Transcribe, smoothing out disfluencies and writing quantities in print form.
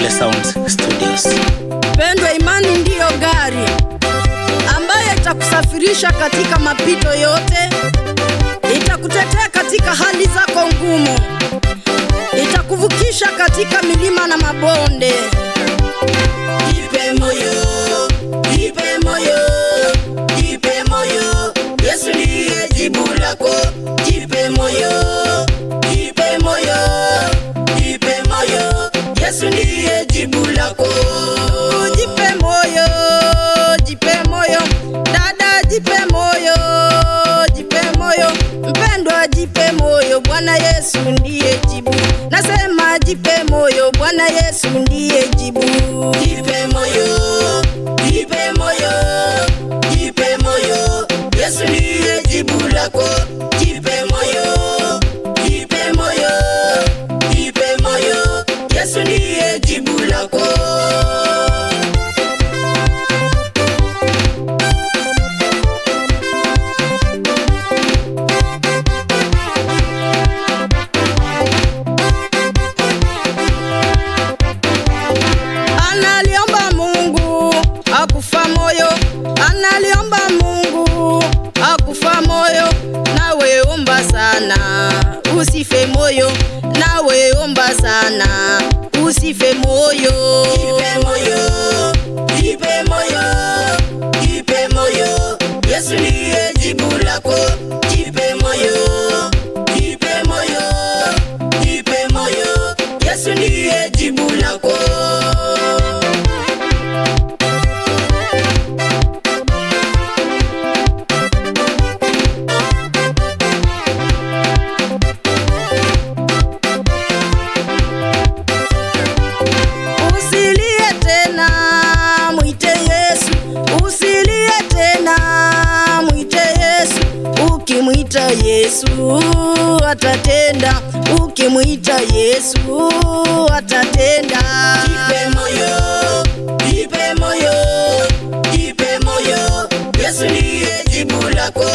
Kayole Sound Studios. Pendwa, imani ndiyo gari ambayo itakusafirisha katika mapito yote, itakutetea katika hali zako ngumu, itakuvukisha katika milima na mabonde. Jipe moyo, jipe moyo, jipe moyo, Yesu ndiye jibu lako. Jipe moyo, jipe moyo, jipe moyo, Yesu ndiye jibu lako. Jipe moyo, jipe moyo, dada, jipe moyo, jipe moyo, mpendwa, jipe moyo, Bwana Yesu ndiye jibu. Nasema jipe moyo, Bwana Yesu ndiye jibu. Jipe moyo, jipe moyo, jipe moyo, Yesu ndiye jibu lako. Jipe moyo, jipe moyo, jipe moyo, Yesu ndiye jibu lako. Analiomba Mungu akufa moyo, analiomba Mungu akufa moyo. Nawe omba sana usife moyo, nawe omba sana usife moyo. Jipe moyo, jipe moyo, jipe moyo, Yesu ndiye jibu lako. Jipe moyo, jipe moyo, jipe moyo, Yesu ndiye jibu lako. Usilie tena, mwite Yesu. Usilie tena, mwite Yesu. Ukimwita Yesu atatenda, ukimwita Yesu atatenda. Jipe moyo, jipe moyo, jipe moyo, Yesu ndiye jibu lako.